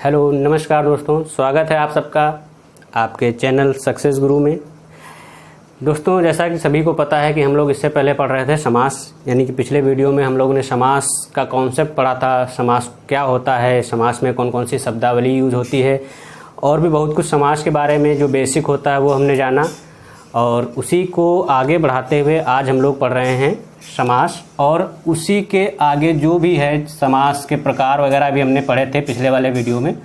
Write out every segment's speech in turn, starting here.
Hello नमस्कार दोस्तों, स्वागत है आप सबका आपके चैनल सक्सेस गुरु में। दोस्तों, जैसा कि सभी को पता है कि हम लोग इससे पहले पढ़ रहे थे समास, यानी कि पिछले वीडियो में हम लोगों ने समास का कॉन्सेप्ट पढ़ा था। समास क्या होता है, समास में कौन कौन सी शब्दावली यूज होती है और भी बहुत कुछ समास के बारे में जो बेसिक होता है वो हमने जाना। और उसी को आगे बढ़ाते हुए आज हम लोग पढ़ रहे हैं समास, और उसी के आगे जो भी है समास के प्रकार वगैरह भी हमने पढ़े थे पिछले वाले वीडियो में।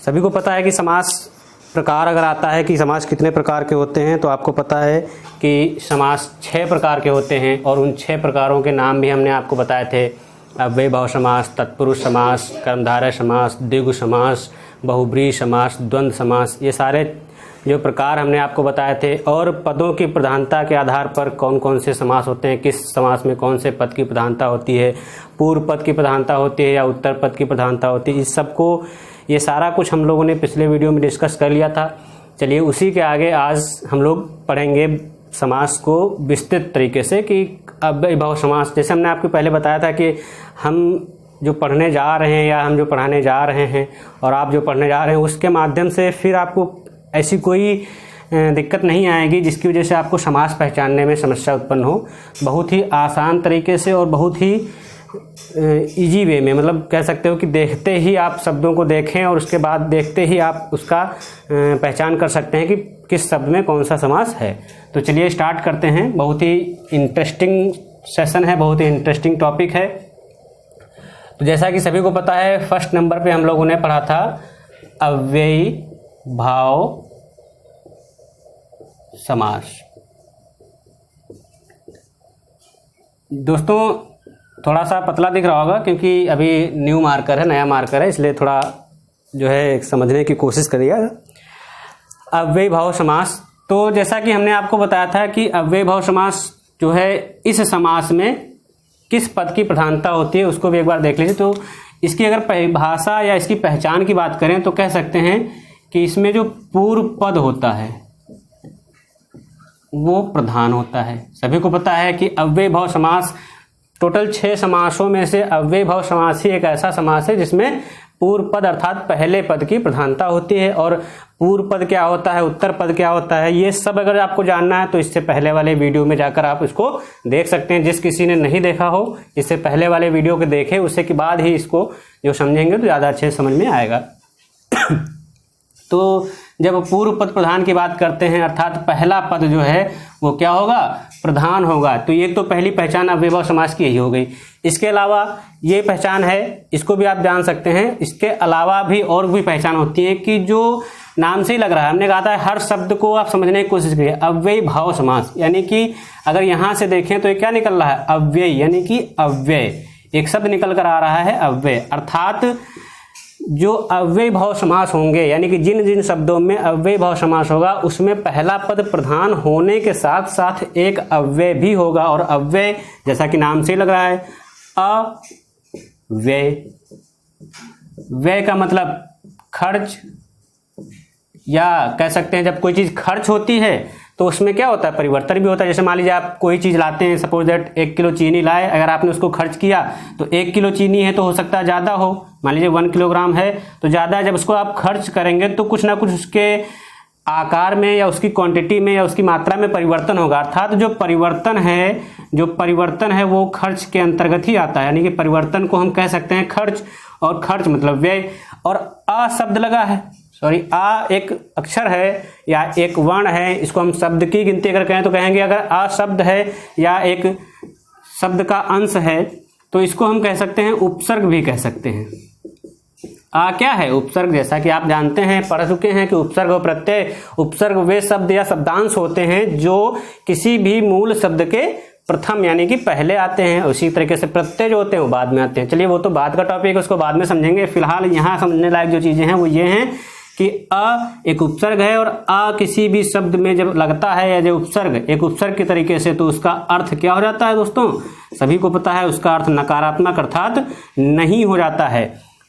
सभी को पता है कि समास प्रकार अगर आता है कि समास कितने प्रकार के होते हैं, तो आपको पता है कि समास 6 प्रकार के होते हैं और उन 6 प्रकारों के नाम भी हमने आपको बताए थे। अव्ययभाव समास, तत्पुरुष समास, कर्मधारय समास, द्विगु समास, बहुब्रीहि समास, द्वंद्व समास, ये सारे जो प्रकार हमने आपको बताए थे। और पदों की प्रधानता के आधार पर कौन कौन से समास होते हैं, किस समास में कौन से पद की प्रधानता होती है, पूर्व पद की प्रधानता होती है या उत्तर पद की प्रधानता होती है, इस सबको ये सारा कुछ हम लोगों ने पिछले वीडियो में डिस्कस कर लिया था। चलिए उसी के आगे आज हम लोग पढ़ेंगे समास को विस्तृत तरीके से कि अव्ययभाव समास। जैसे हमने आपको पहले बताया था कि हम जो पढ़ने जा रहे हैं या हम जो पढ़ाने जा रहे हैं और आप जो पढ़ने जा रहे हैं उसके माध्यम से फिर आपको ऐसी कोई दिक्कत नहीं आएगी जिसकी वजह से आपको समास पहचानने में समस्या उत्पन्न हो। बहुत ही आसान तरीके से और बहुत ही इजी वे में, मतलब कह सकते हो कि देखते ही आप शब्दों को देखें और उसके बाद देखते ही आप उसका पहचान कर सकते हैं कि किस शब्द में कौन सा समास है। तो चलिए स्टार्ट करते हैं। बहुत ही इंटरेस्टिंग सेशन है, बहुत ही इंटरेस्टिंग टॉपिक है। तो जैसा कि सभी को पता है, फर्स्ट नंबर पे हम लोगों ने पढ़ा था अव्ययी भाव समास। दोस्तों, थोड़ा सा पतला दिख रहा होगा क्योंकि अभी न्यू मार्कर है, नया मार्कर है, इसलिए थोड़ा जो है समझने की कोशिश करिएगा। अव्ययी भाव समास, तो जैसा कि हमने आपको बताया था कि अव्ययी भाव समास जो है इस समास में किस पद की प्रधानता होती है उसको भी एक बार देख लीजिए। तो इसकी अगर परिभाषा या इसकी पहचान की बात करें तो कह सकते हैं कि इसमें जो पूर्व पद होता है वो प्रधान होता है। सभी को पता है कि अव्ययी भाव समास टोटल 6 समासों में से अव्ययी भाव समास ही एक ऐसा समास है जिसमें पूर्व पद अर्थात पहले पद की प्रधानता होती है। और पूर्व पद क्या होता है, उत्तर पद क्या होता है, ये सब अगर आपको जानना है तो इससे पहले वाले वीडियो में जाकर आप इसको देख सकते हैं। जिस किसी ने नहीं देखा हो, इससे पहले वाले वीडियो को देखे, उससे के बाद ही इसको जो समझेंगे तो ज़्यादा अच्छे समझ में आएगा। तो जब पूर्व पद प्रधान की बात करते हैं अर्थात पहला पद जो है वो क्या होगा, प्रधान होगा। तो ये तो पहली पहचान अव्ययभाव समास की यही हो गई। इसके अलावा ये पहचान है, इसको भी आप जान सकते हैं। इसके अलावा भी और भी पहचान होती है कि जो नाम से ही लग रहा है, हमने कहा था हर शब्द को आप समझने की कोशिश करिए। अव्ययी भाव समास यानी कि अगर यहां से देखें तो ये क्या निकल रहा है, अव्यय, यानी कि अव्यय एक शब्द निकल कर आ रहा है अव्यय। अर्थात जो अव्ययी भाव समास होंगे यानी कि जिन जिन शब्दों में अव्ययी भाव समास होगा उसमें पहला पद प्रधान होने के साथ साथ एक अव्यय भी होगा। और अव्यय जैसा कि नाम से लग रहा है अव्यय। व्यय का मतलब खर्च, या कह सकते हैं जब कोई चीज खर्च होती है तो उसमें क्या होता है, परिवर्तन भी होता है। जैसे मान लीजिए आप कोई चीज लाते हैं, सपोज दैट 1 किलो चीनी लाए, अगर आपने उसको खर्च किया तो 1 किलो चीनी है तो हो सकता है ज्यादा हो, मान लीजिए 1 किलोग्राम है तो ज्यादा। जब उसको आप खर्च करेंगे तो कुछ ना कुछ उसके आकार में या उसकी क्वांटिटी में या उसकी मात्रा में परिवर्तन होगा। अर्थात जो परिवर्तन है वो खर्च के अंतर्गत ही आता है, यानी कि परिवर्तन को हम कह सकते हैं खर्च, और खर्च मतलब व्यय। और अ शब्द लगा है, सॉरी आ एक अक्षर है या एक वर्ण है, इसको हम शब्द की गिनती अगर कहें तो कहेंगे अगर आ शब्द है या एक शब्द का अंश है तो इसको हम कह सकते हैं उपसर्ग भी कह सकते हैं। आ क्या है, उपसर्ग। जैसा कि आप जानते हैं, पढ़ चुके हैं कि उपसर्ग और प्रत्यय, उपसर्ग वे शब्द या शब्दांश होते हैं जो किसी भी मूल शब्द के प्रथम यानी कि पहले आते हैं। उसी तरीके से प्रत्यय जो होते हैं वो बाद में आते हैं। चलिए वो तो बाद का टॉपिक है, उसको बाद में समझेंगे। फिलहाल यहाँ समझने लायक जो चीजें हैं वो ये हैं कि अ एक उपसर्ग है और अ किसी भी शब्द में जब लगता है या जो उपसर्ग एक उपसर्ग के तरीके से तो उसका अर्थ क्या हो जाता है दोस्तों, सभी को पता है उसका अर्थ नकारात्मक अर्थात नहीं हो जाता है।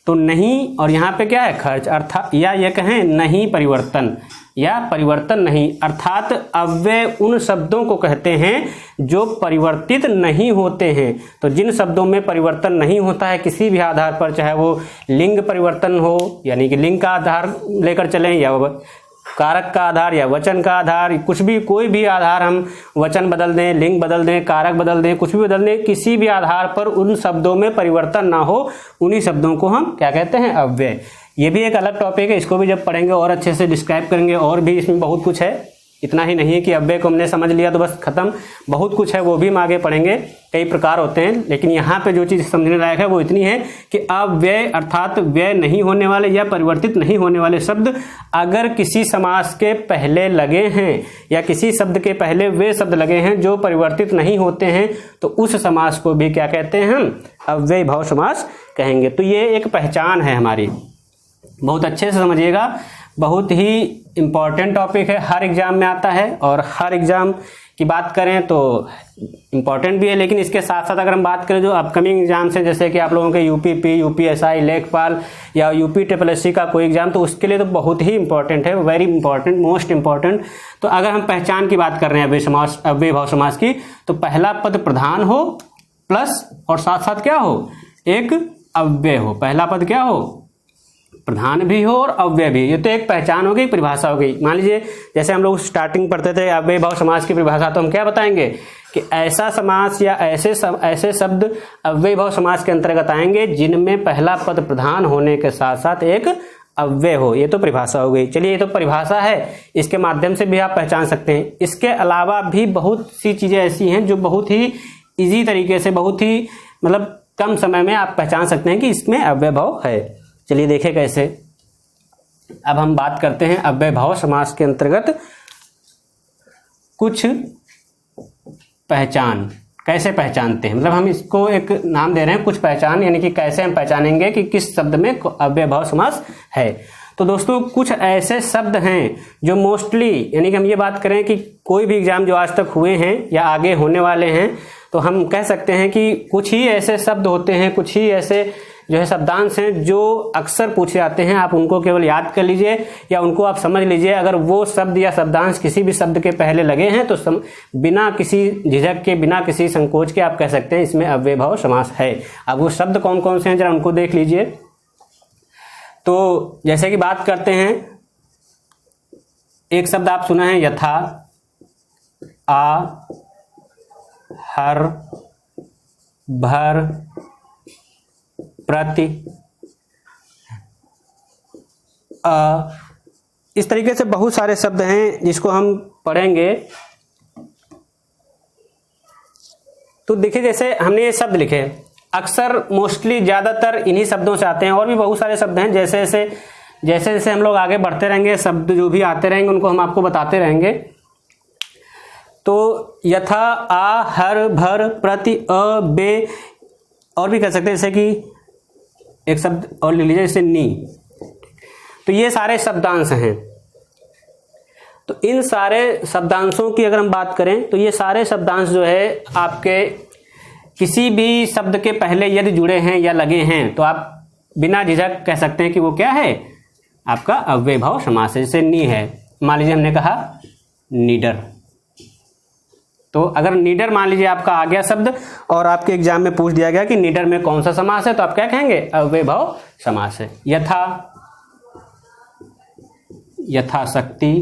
तो नहीं, और यहाँ पे क्या है खर्च, अर्थात या ये कहें नहीं परिवर्तन, या परिवर्तन नहीं, अर्थात अव्यय उन शब्दों को कहते हैं जो परिवर्तित नहीं होते हैं। तो जिन शब्दों में परिवर्तन नहीं होता है किसी भी आधार पर, चाहे वो लिंग परिवर्तन हो यानी कि लिंग का आधार लेकर चलें, या कारक का आधार या वचन का आधार, कुछ भी कोई भी आधार हम वचन बदल दें, लिंग बदल दें, कारक बदल दें, कुछ भी बदल दें, किसी भी आधार पर उन शब्दों में परिवर्तन ना हो, उन्हीं शब्दों को हम क्या कहते हैं? अव्यय। ये भी एक अलग टॉपिक है, इसको भी जब पढ़ेंगे और अच्छे से डिस्क्राइब करेंगे, और भी इसमें बहुत कुछ है। इतना ही नहीं है कि अव्यय को हमने समझ लिया तो बस खत्म, बहुत कुछ है, वो भी हम आगे पढ़ेंगे, कई प्रकार होते हैं। लेकिन यहाँ पे जो चीज़ समझने लायक है वो इतनी है कि अव्यय अर्थात व्यय नहीं होने वाले या परिवर्तित नहीं होने वाले शब्द अगर किसी समास के पहले लगे हैं या किसी शब्द के पहले वे शब्द लगे हैं जो परिवर्तित नहीं होते हैं, तो उस समास को भी क्या कहते हैं? हम अव्यय भाव समास कहेंगे। तो ये एक पहचान है हमारी, बहुत अच्छे से समझिएगा, बहुत ही इम्पॉर्टेंट टॉपिक है, हर एग्जाम में आता है। और हर एग्जाम की बात करें तो इम्पॉर्टेंट भी है, लेकिन इसके साथ साथ अगर हम बात करें जो अपकमिंग एग्जाम्स हैं, जैसे कि आप लोगों के यूपीपी, यूपीएसआई, लेखपाल या यूपी ट्रिपल का कोई एग्जाम, तो उसके लिए तो बहुत ही इंपॉर्टेंट है, वेरी इंपॉर्टेंट, मोस्ट इंपॉर्टेंट। तो अगर हम पहचान की बात कर रहे हैं अव्यय भाव समास की, तो पहला पद प्रधान हो प्लस और साथ साथ क्या हो? एक अव्यय हो। पहला पद क्या हो? प्रधान भी हो और अव्यय भी। ये तो एक पहचान हो गई, परिभाषा हो गई। मान लीजिए जैसे हम लोग स्टार्टिंग पढ़ते थे अव्यय भाव समास की परिभाषा, तो हम क्या बताएंगे कि ऐसा समास या ऐसे शब्द अव्यय भाव समास के अंतर्गत आएंगे जिनमें पहला पद प्रधान होने के साथ साथ एक अव्यय हो। ये तो परिभाषा हो गई। चलिए, ये तो परिभाषा है, इसके माध्यम से भी आप पहचान सकते हैं। इसके अलावा भी बहुत सी चीजें ऐसी हैं जो बहुत ही इजी तरीके से, बहुत ही मतलब कम समय में आप पहचान सकते हैं कि इसमें अव्यय भाव है। चलिए देखें कैसे। अब हम बात करते हैं अव्यय भाव समास के अंतर्गत कुछ पहचान, कैसे पहचानते हैं, मतलब हम इसको एक नाम दे रहे हैं कुछ पहचान, यानी कि कैसे हम पहचानेंगे कि किस शब्द में अव्यय भाव समास है। तो दोस्तों कुछ ऐसे शब्द हैं जो मोस्टली, यानी कि हम ये बात करें कि कोई भी एग्जाम जो आज तक हुए हैं या आगे होने वाले हैं, तो हम कह सकते हैं कि कुछ ही ऐसे शब्द होते हैं, कुछ ही ऐसे जो है शब्दांश हैं जो अक्सर पूछे जाते हैं। आप उनको केवल याद कर लीजिए या उनको आप समझ लीजिए। अगर वो शब्द या शब्दांश किसी भी शब्द के पहले लगे हैं तो बिना किसी झिझक के, बिना किसी संकोच के आप कह सकते हैं इसमें अव्यय भाव समास है। अब वो शब्द कौन कौन से हैं जरा उनको देख लीजिए। तो जैसे कि बात करते हैं, एक शब्द आप सुना है यथा, आ, हर, भर, प्रति, इस तरीके से बहुत सारे शब्द हैं जिसको हम पढ़ेंगे। तो देखिए जैसे हमने ये शब्द लिखे, अक्सर मोस्टली ज्यादातर इन्हीं शब्दों से आते हैं, और भी बहुत सारे शब्द हैं। जैसे जैसे हम लोग आगे बढ़ते रहेंगे, शब्द जो भी आते रहेंगे उनको हम आपको बताते रहेंगे। तो यथा, आ, हर, भर, प्रति, अ, बे, और भी कह सकते हैं, जैसे कि एक शब्द और ले लीजिए जैसे नी। तो ये सारे शब्दांश हैं। तो इन सारे शब्दांशों की अगर हम बात करें तो ये सारे शब्दांश जो है आपके किसी भी शब्द के पहले यदि जुड़े हैं या लगे हैं तो आप बिना झिझक कह सकते हैं कि वो क्या है? आपका अव्यय भाव समास है। जैसे नी है, मान लीजिए हमने कहा नीडर, तो अगर नीडर मान लीजिए आपका आ गया शब्द और आपके एग्जाम में पूछ दिया गया कि नीडर में कौन सा समास है, तो आप क्या कहेंगे? अव्यय भाव समास है। यथा, यथाशक्ति,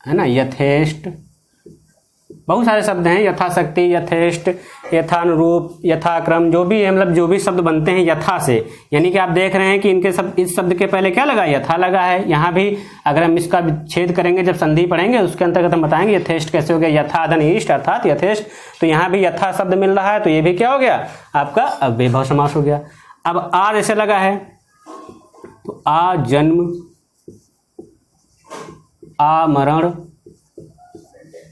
है ना, यथेष्ट, बहुत सारे शब्द हैं, यथाशक्ति, यथेष्ट, यथानुरूप, यथाक्रम, जो भी है, मतलब जो भी शब्द बनते हैं यथा से, यानी कि आप देख रहे हैं कि इनके सब इस शब्द के पहले क्या लगा? यथा लगा है। यहाँ भी अगर हम इसका छेद करेंगे, जब संधि पढ़ेंगे उसके अंतर्गत हम बताएंगे यथेष्ट कैसे हो गया, यथा धन ईष्ट अर्थात यथेष्ट। तो यहाँ भी यथा शब्द मिल रहा है, तो ये भी क्या हो गया? आपका अव्यय भाव समास हो गया। अब आ जैसे लगा है, तो आ जन्म, आ मरण,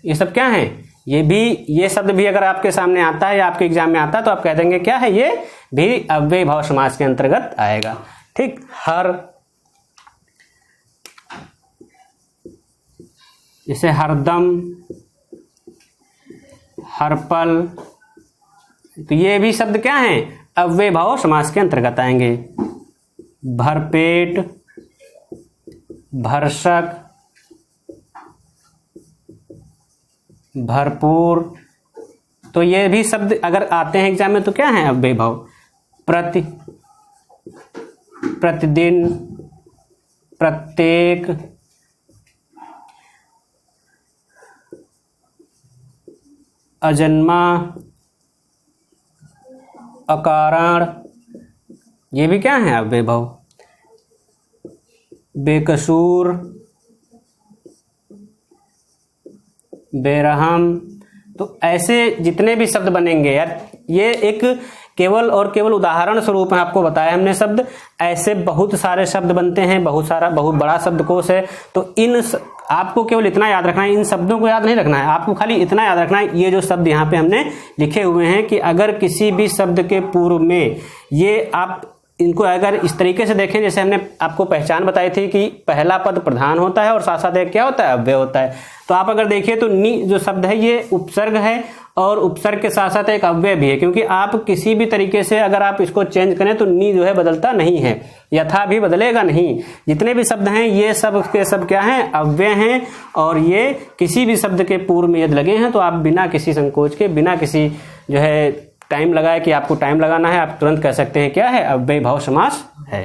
ये सब क्या है? ये शब्द भी अगर आपके सामने आता है या आपके एग्जाम में आता है तो आप कह देंगे क्या है? ये भी अव्यय भाव समास के अंतर्गत आएगा। ठीक। हर, जैसे हरदम, हर पल, तो ये भी शब्द क्या है? अव्यय भाव समास के अंतर्गत आएंगे। भरपेट, भरसक, भरपूर। तो ये भी शब्द अगर आते हैं एग्जाम में तो क्या है अव्यय भाव? प्रतिदिन, प्रत्येक, अजन्मा, अकारण, ये भी क्या है अव्यय भाव? बेकसूर, बेरहम। तो ऐसे जितने भी शब्द बनेंगे यार, ये एक केवल और केवल उदाहरण स्वरूप में आपको बताया हमने शब्द। ऐसे बहुत सारे शब्द बनते हैं, बहुत बड़ा शब्दकोश है। तो आपको केवल इतना याद रखना है, इन शब्दों को याद नहीं रखना है, आपको खाली इतना याद रखना है, ये जो शब्द यहाँ पे हमने लिखे हुए हैं कि अगर किसी भी शब्द के पूर्व में ये आप इनको अगर इस तरीके से देखें, जैसे हमने आपको पहचान बताई थी कि पहला पद प्रधान होता है और साथ साथ एक क्या होता है? अव्यय होता है। तो आप अगर देखिए तो नि जो शब्द है ये उपसर्ग है और उपसर्ग के साथ साथ एक अव्यय भी है, क्योंकि आप किसी भी तरीके से अगर आप इसको चेंज करें तो नि जो है बदलता नहीं है, यथा भी बदलेगा नहीं। जितने भी शब्द हैं ये सब के सब क्या हैं? अव्यय हैं। और ये किसी भी शब्द के पूर्व में यदि लगे हैं तो आप बिना किसी संकोच के, बिना किसी जो है टाइम लगाए कि आपको टाइम लगाना है, आप तुरंत कह सकते हैं क्या है? अव्यय भाव समास है।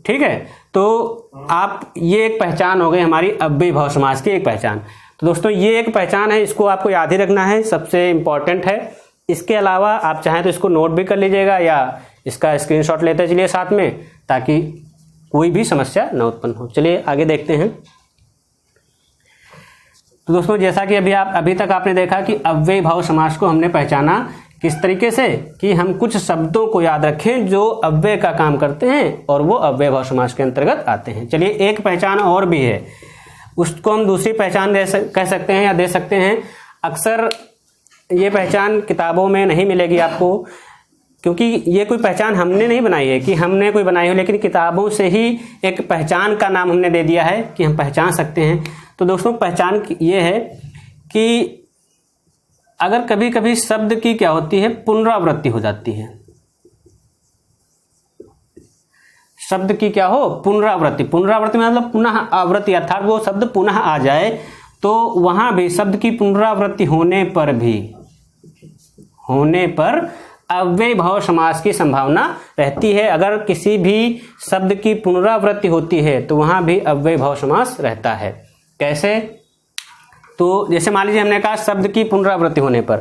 ठीक है, तो आप ये एक पहचान हो गई हमारी अव्यय भाव समास की एक पहचान। तो दोस्तों ये एक पहचान है, इसको आपको याद ही रखना है, सबसे इंपॉर्टेंट है। इसके अलावा आप चाहें तो इसको नोट भी कर लीजिएगा या इसका स्क्रीनशॉट लेते चलिए साथ में, ताकि कोई भी समस्या न उत्पन्न हो। चलिए आगे देखते हैं। तो दोस्तों जैसा कि अभी तक आपने देखा कि अव्यय भाव समास को हमने पहचाना किस तरीके से कि हम कुछ शब्दों को याद रखें जो अव्यय का काम करते हैं और वो अव्यय भाव समास के अंतर्गत आते हैं। चलिए एक पहचान और भी है, उसको हम दूसरी पहचान कह सकते हैं या दे सकते हैं। अक्सर ये पहचान किताबों में नहीं मिलेगी आपको, क्योंकि ये कोई पहचान हमने नहीं बनाई है कि हमने कोई बनाई हो, लेकिन किताबों से ही एक पहचान का नाम हमने दे दिया है कि हम पहचान सकते हैं। तो दोस्तों पहचान ये है कि अगर कभी कभी शब्द की क्या होती है? पुनरावृत्ति हो जाती है। शब्द की क्या हो? पुनरावृत्ति। पुनरावृत्ति मतलब पुनः आवृत्ति, अर्थात वो शब्द पुनः आ जाए। तो वहां भी शब्द की पुनरावृत्ति होने पर अव्यय भाव समास की संभावना रहती है। अगर किसी भी शब्द की पुनरावृत्ति होती है तो वहां भी अव्यय भाव समास रहता है। कैसे? तो जैसे मान लीजिए हमने कहा शब्द की पुनरावृत्ति होने पर,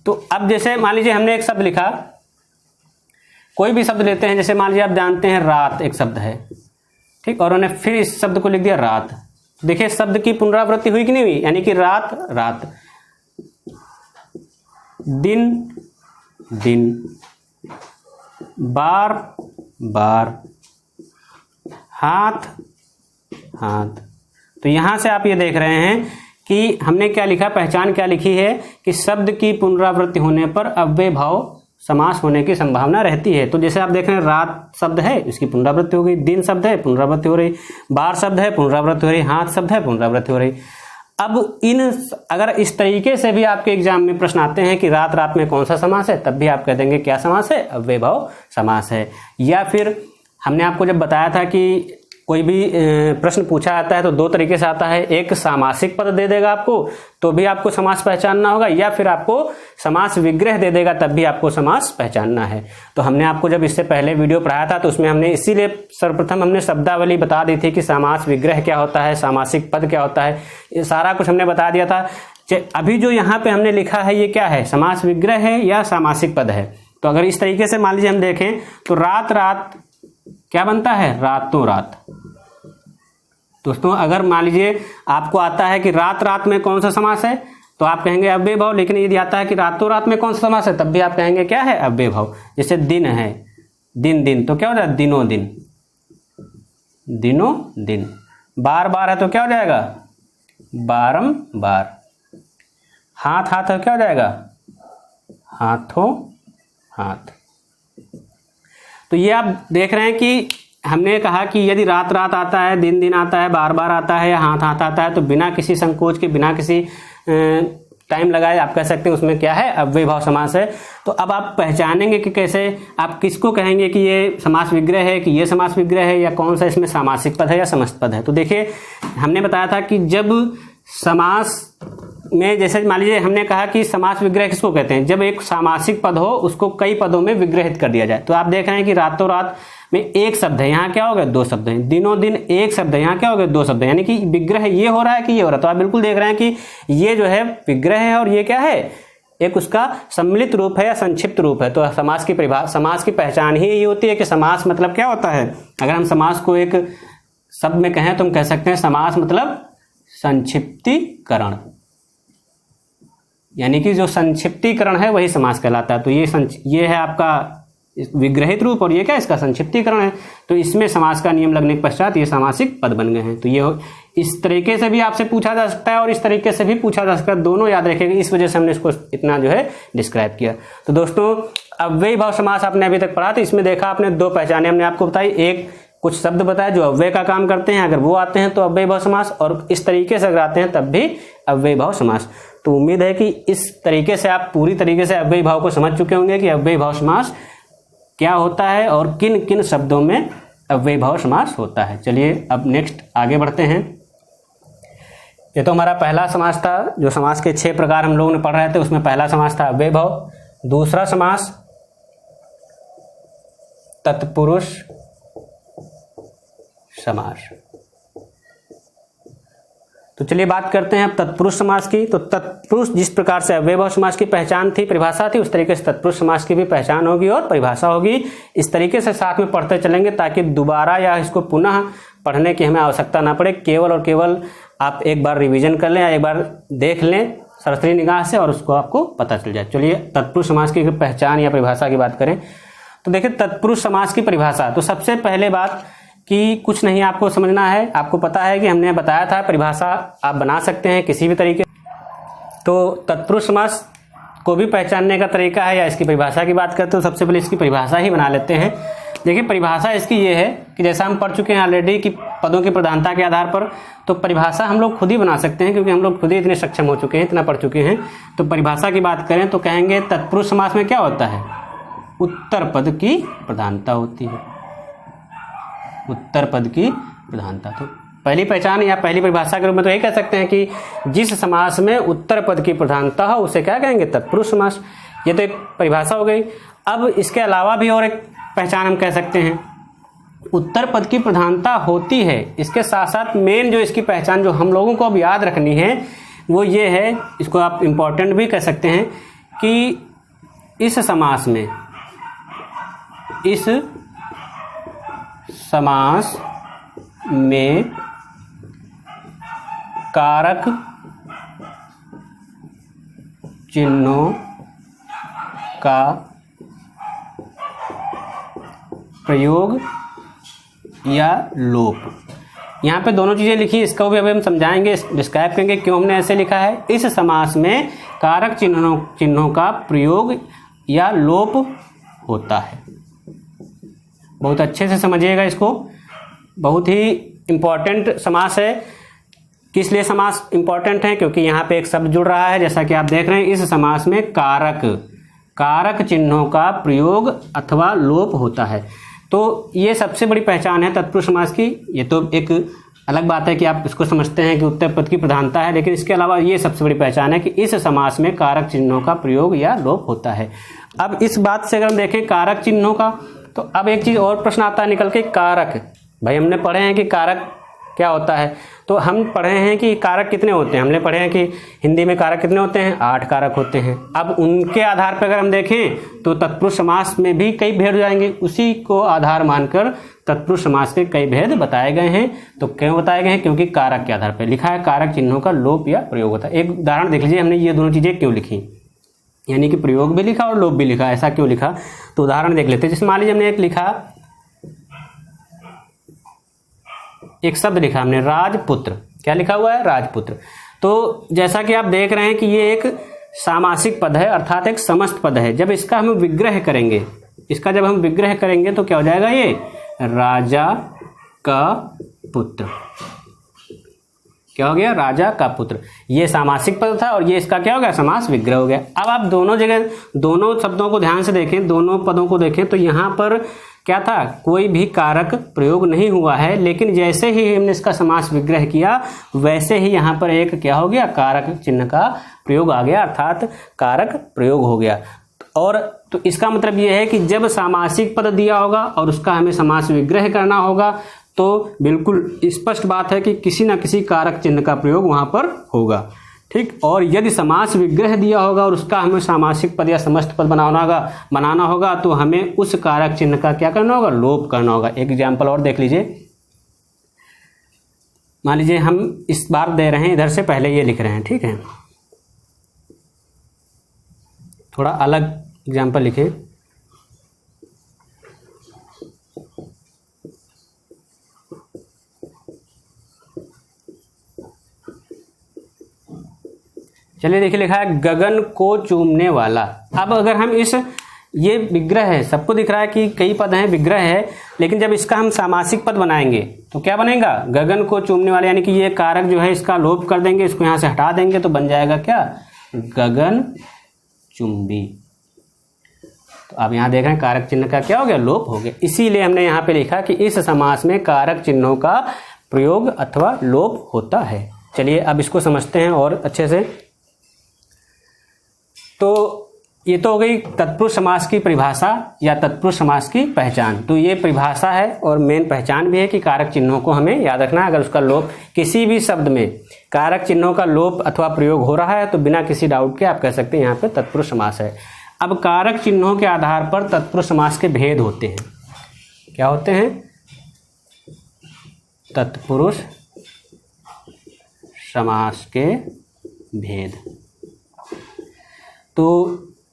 तो अब जैसे मान लीजिए हमने एक शब्द लिखा, कोई भी शब्द लेते हैं, जैसे मान लीजिए आप जानते हैं रात एक शब्द है, ठीक, और उन्होंने फिर इस शब्द को लिख दिया रात। देखिए शब्द की पुनरावृत्ति हुई कि नहीं हुई? यानी कि रात रात, दिन दिन, बार बार, हाथ हाथ। तो यहां से आप ये देख रहे हैं कि हमने क्या लिखा, पहचान क्या लिखी है कि शब्द की पुनरावृत्ति होने पर अव्यय भाव समास होने की संभावना रहती है। तो जैसे आप देख रहे हैं रात शब्द है, इसकी पुनरावृत्ति हो गई, दिन शब्द है, पुनरावृत्ति हो रही, बार शब्द है, पुनरावृत्ति हो रही, हाथ शब्द है, पुनरावृत्ति हो रही। अब अगर इस तरीके से भी आपके एग्जाम में प्रश्न आते हैं कि रात रात में कौन सा समास है, तब भी आप कह देंगे क्या समास है? अव्यय भाव समास है। या फिर हमने आपको जब बताया था कि कोई भी प्रश्न पूछा जाता है तो दो तरीके से आता है, एक सामासिक पद दे देगा आपको तो भी आपको समास पहचानना होगा, या फिर आपको समास विग्रह दे देगा तब भी आपको समास पहचानना है। तो हमने आपको जब इससे पहले वीडियो पढ़ाया था तो उसमें हमने इसीलिए सर्वप्रथम हमने शब्दावली बता दी थी कि समास विग्रह क्या होता है, सामासिक पद क्या होता है, ये सारा कुछ हमने बता दिया था। अभी जो यहाँ पे हमने लिखा है ये क्या है? समास विग्रह है या सामासिक पद है? तो अगर इस तरीके से मान लीजिए हम देखें तो रात रात क्या बनता है? रातों रात। दोस्तों अगर मान लीजिए आपको आता है कि रात रात में कौन सा समास है तो आप कहेंगे अव्यय भाव, लेकिन यदि आता है कि रातों रात में कौन सा समास है तब भी आप कहेंगे क्या है? अव्यय भाव। जैसे दिन है, दिन दिन, तो क्या हो जाएगा? दिनों दिन, दिनों दिन। बार बार है तो क्या हो जाएगा? बारंबार। हाथ हाथ है क्या हो जाएगा? हाथों हाथ। तो ये आप देख रहे हैं कि हमने कहा कि यदि रात रात आता है, दिन दिन आता है, बार बार आता है या हाथ हाथ आता है तो बिना किसी संकोच के, बिना किसी टाइम लगाए, आप कह सकते हैं उसमें क्या है, अव्ययी भाव समास है। तो अब आप पहचानेंगे कि कैसे आप किसको कहेंगे कि ये समास विग्रह है, कि ये समास विग्रह है, या कौन सा इसमें सामासिक पद है या समस्त पद है। तो देखिए हमने बताया था कि जब समास में, जैसे मान लीजिए हमने कहा कि समास विग्रह किसको कहते हैं, जब एक सामासिक पद हो उसको कई पदों में विग्रहित कर दिया जाए। तो आप देख रहे हैं कि रातों रात में एक शब्द है, यहाँ क्या हो गया, दो शब्द हैं। दिनों दिन एक शब्द है, यहाँ क्या हो गया, दो शब्द है। यानी कि विग्रह ये हो रहा है कि ये हो रहा है। तो आप बिल्कुल देख रहे हैं कि ये जो है विग्रह है और ये क्या है, एक उसका सम्मिलित रूप है या संक्षिप्त रूप है। तो समास की समास की पहचान ही ये होती है कि समास मतलब क्या होता है। अगर हम समास को एक शब्द में कहें तो हम कह सकते हैं समास मतलब संक्षिप्तीकरण, यानी कि जो संक्षिप्तीकरण है वही समास कहलाता है। तो ये है आपका विग्रहित रूप और ये क्या, इसका संक्षिप्तीकरण है। तो इसमें समास का नियम लगने के पश्चात ये सामासिक पद बन गए हैं। तो ये इस तरीके से भी आपसे पूछा जा सकता है और इस तरीके से भी पूछा जा सकता है, दोनों याद रखेंगे। इस वजह से हमने इसको इतना जो है डिस्क्राइब किया। तो दोस्तों अव्ययी भाव समास आपने अभी तक पढ़ा, तो इसमें देखा आपने दो पहचाने हमने आपको बताई। एक कुछ शब्द बताया जो अव्यय का काम करते हैं, अगर वो आते हैं तो अव्ययी भाव समास, और इस तरीके से अगर आते हैं तब भी अव्ययी भाव समास। तो उम्मीद है कि इस तरीके से आप पूरी तरीके से अव्ययी भाव को समझ चुके होंगे कि अव्ययी भाव समास क्या होता है और किन किन शब्दों में अव्ययी भाव समास होता है। चलिए अब नेक्स्ट आगे बढ़ते हैं। ये तो हमारा पहला समास था, जो समास के 6 प्रकार हम लोगों ने पढ़ रहे थे, उसमें पहला समास था अव्ययी भाव। दूसरा समास तत्पुरुष समास। तो चलिए बात करते हैं अब तत्पुरुष समास की। तो तत्पुरुष जिस प्रकार से अव्ययी भाव समास की पहचान थी, परिभाषा थी, उस तरीके से तत्पुरुष समास की भी पहचान होगी और परिभाषा होगी। इस तरीके से साथ में पढ़ते चलेंगे ताकि दोबारा या इसको पुनः पढ़ने की हमें आवश्यकता ना पड़े। केवल और केवल आप एक बार रिवीजन कर लें या एक बार देख लें सरसरी निगाह से और उसको आपको पता चल जाए। चलिए तत्पुरुष समास की पहचान या परिभाषा की बात करें तो देखिए तत्पुरुष समास की परिभाषा। तो सबसे पहले बात कि कुछ नहीं आपको समझना है, आपको पता है कि हमने बताया था परिभाषा आप बना सकते हैं किसी भी तरीके। तो तत्पुरुष समास को भी पहचानने का तरीका है या इसकी परिभाषा की बात करते हो, सबसे पहले इसकी परिभाषा ही बना लेते हैं। देखिए परिभाषा इसकी ये है कि जैसा हम पढ़ चुके हैं ऑलरेडी कि पदों की प्रधानता के आधार पर, तो परिभाषा हम लोग खुद ही बना सकते हैं क्योंकि हम लोग खुद ही इतने सक्षम हो चुके हैं, इतना पढ़ चुके हैं। तो परिभाषा की बात करें तो कहेंगे तत्पुरुष समास में क्या होता है, उत्तर पद की प्रधानता होती है, उत्तर पद की प्रधानता। तो पहली पहचान या पहली परिभाषा के रूप में तो यही कह सकते हैं कि जिस समास में उत्तर पद की प्रधानता हो उसे क्या कहेंगे, तत्पुरुष समास। ये तो एक परिभाषा हो गई। अब इसके अलावा भी और एक पहचान हम कह सकते हैं, उत्तर पद की प्रधानता होती है, इसके साथ साथ मेन जो इसकी पहचान जो हम लोगों को अब याद रखनी है वो ये है, इसको आप इम्पोर्टेंट भी कह सकते हैं कि इस समास में, इस समास में कारक चिन्हों का प्रयोग या लोप। यहाँ पे दोनों चीज़ें लिखी, इसको भी अभी हम समझाएंगे, डिस्क्राइब करेंगे क्यों हमने ऐसे लिखा है। इस समास में कारक चिन्हों का प्रयोग या लोप होता है। बहुत अच्छे से समझिएगा इसको, बहुत ही इम्पॉर्टेंट समास है। किस लिए समास इम्पॉर्टेंट है, क्योंकि यहाँ पे एक शब्द जुड़ रहा है, जैसा कि आप देख रहे हैं इस समास में कारक चिन्हों का प्रयोग अथवा लोप होता है। तो ये सबसे बड़ी पहचान है तत्पुरुष समास की। ये तो एक अलग बात है कि आप इसको समझते हैं कि उत्तर पद की प्रधानता है, लेकिन इसके अलावा ये सबसे बड़ी पहचान है कि इस समास में कारक चिन्हों का प्रयोग या लोप होता है। अब इस बात से अगर हम देखें कारक चिन्हों का, तो अब एक चीज़ और प्रश्न आता है निकल के, कारक। भाई हमने पढ़े हैं कि कारक क्या होता है, तो हम पढ़े हैं कि कारक कितने होते हैं, हमने पढ़े हैं कि हिंदी में कारक कितने होते हैं, 8 कारक होते हैं। अब उनके आधार पर अगर हम देखें तो तत्पुरुष समास में भी कई भेद हो जाएंगे, उसी को आधार मानकर तत्पुरुष समास के कई भेद बताए गए हैं। तो क्यों बताए गए हैं, क्योंकि कारक के आधार पर लिखा है, कारक चिन्हों का लोप या प्रयोग होता है। एक उदाहरण देख लीजिए, हमने ये दोनों चीज़ें क्यों लिखी, यानी कि प्रयोग भी लिखा और लोप भी लिखा, ऐसा क्यों लिखा, तो उदाहरण देख लेते हैं। जैसे मान लीजिए हमने एक लिखा, एक शब्द लिखा हमने राजपुत्र, क्या लिखा हुआ है, राजपुत्र। तो जैसा कि आप देख रहे हैं कि ये एक सामासिक पद है, अर्थात एक समस्त पद है। जब इसका हम विग्रह करेंगे, इसका जब हम विग्रह करेंगे तो क्या हो जाएगा, ये राजा का पुत्र। क्या हो गया, राजा का पुत्र। ये सामासिक पद था और ये इसका क्या हो गया, समास विग्रह हो गया। अब आप दोनों जगह दोनों शब्दों को ध्यान से देखें, दोनों पदों को देखें तो यहाँ पर क्या था, कोई भी कारक प्रयोग नहीं हुआ है, लेकिन जैसे ही हमने इसका समास विग्रह किया वैसे ही यहाँ पर एक क्या हो गया, कारक चिन्ह का प्रयोग आ गया, अर्थात कारक प्रयोग हो गया। और तो इसका मतलब यह है कि जब सामासिक पद दिया होगा और उसका हमें समास विग्रह करना होगा तो बिल्कुल स्पष्ट बात है कि किसी न किसी कारक चिन्ह का प्रयोग वहां पर होगा, ठीक। और यदि समास विग्रह दिया होगा और उसका हमें सामासिक पद या समस्त पद बनाना होगा तो हमें उस कारक चिन्ह का क्या करना होगा, लोप करना होगा। एक एग्जाम्पल और देख लीजिए, मान लीजिए हम इस बार दे रहे हैं, इधर से पहले ये लिख रहे हैं, ठीक है, थोड़ा अलग एग्जाम्पल लिखें। चलिए देखिए, लिखा है गगन को चूमने वाला। अब अगर हम ये विग्रह है, सबको दिख रहा है कि कई पद हैं, विग्रह है, लेकिन जब इसका हम सामासिक पद बनाएंगे तो क्या बनेगा, गगन को चूमने वाले, यानी कि ये कारक जो है इसका लोप कर देंगे, इसको यहां से हटा देंगे तो बन जाएगा क्या, गगन चुंबी। तो आप यहां देख रहे हैं कारक चिन्ह का क्या हो गया, लोप हो गया। इसीलिए हमने यहां पे लिखा कि इस समास में कारक चिन्हों का प्रयोग अथवा लोप होता है। चलिए अब इसको समझते हैं और अच्छे से। तो ये तो हो गई तत्पुरुष समास की परिभाषा या तत्पुरुष समास की पहचान। तो ये परिभाषा है और मेन पहचान भी है कि कारक चिन्हों को हमें याद रखना है। अगर उसका लोप, किसी भी शब्द में कारक चिन्हों का लोप अथवा प्रयोग हो रहा है तो बिना किसी डाउट के आप कह सकते हैं यहाँ पे तत्पुरुष समास है। अब कारक चिन्हों के आधार पर तत्पुरुष समास के भेद होते हैं। क्या होते हैं, तत्पुरुष समास के भेद। तो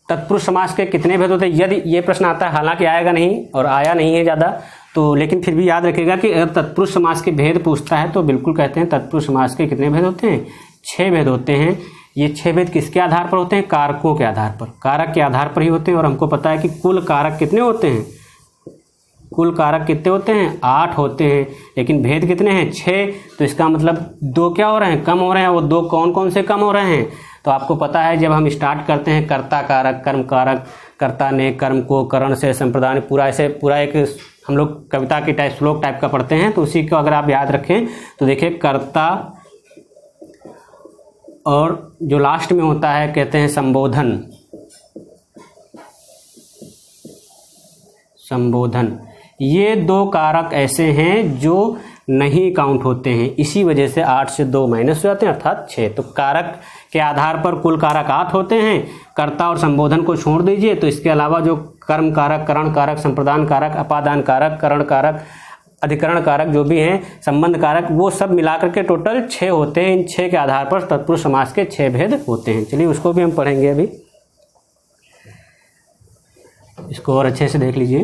तत्पुरुष समास के कितने भेद होते हैं, यदि ये प्रश्न आता है, हालांकि आएगा नहीं और आया नहीं है ज़्यादा, तो लेकिन फिर भी याद रखिएगा कि अगर तत्पुरुष समास के भेद पूछता है तो बिल्कुल कहते हैं तत्पुरुष समास के कितने भेद होते हैं, 6 भेद होते हैं। ये 6 भेद किसके आधार पर होते हैं, कारकों के आधार पर, कारक के आधार पर ही होते हैं। और हमको पता है कि कुल कारक कितने होते हैं, कुल कारक कितने होते हैं, 8 होते हैं, लेकिन भेद कितने हैं, 6। तो इसका मतलब 2 क्या हो रहे हैं, कम हो रहे हैं। वो 2 कौन कौन से कम हो रहे हैं, तो आपको पता है जब हम स्टार्ट करते हैं कर्ता कारक, कर्म कारक, कर्ता ने कर्म को करण से संप्रदान, पूरा एक हम लोग कविता की टाइप, श्लोक टाइप का पढ़ते हैं, तो उसी को अगर आप याद रखें तो देखिए कर्ता और जो लास्ट में होता है कहते हैं संबोधन, संबोधन। ये 2 कारक ऐसे हैं जो नहीं काउंट होते हैं, इसी वजह से 8 से 2 माइनस हो जाते हैं, अर्थात 6। तो कारक के आधार पर कुल कारक 8 होते हैं। कर्ता और संबोधन को छोड़ दीजिए तो इसके अलावा जो कर्म कारक, करण कारक, संप्रदान कारक, अपादान कारक, करण कारक, अधिकरण कारक जो भी हैं, संबंध कारक, वो सब मिलाकर के टोटल 6 होते हैं। इन 6 के आधार पर तत्पुरुष समास के 6 भेद होते हैं। चलिए उसको भी हम पढ़ेंगे अभी, इसको और अच्छे से देख लीजिए।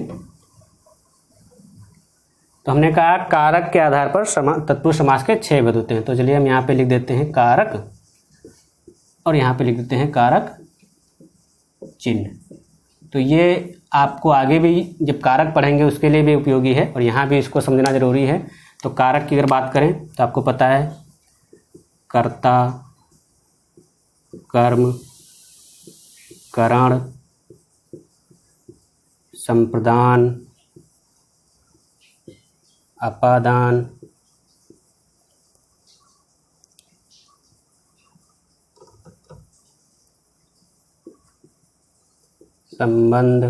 तो हमने कहा कारक के आधार पर तत्पुरुष समास के 6 भेद होते हैं। तो चलिए हम यहाँ पे लिख देते हैं कारक और यहाँ पे लिख देते हैं कारक चिन्ह। तो ये आपको आगे भी जब कारक पढ़ेंगे उसके लिए भी उपयोगी है और यहाँ भी इसको समझना जरूरी है। तो कारक की अगर बात करें तो आपको पता है कर्ता, कर्म, करण, संप्रदान, अपादान, संबंध,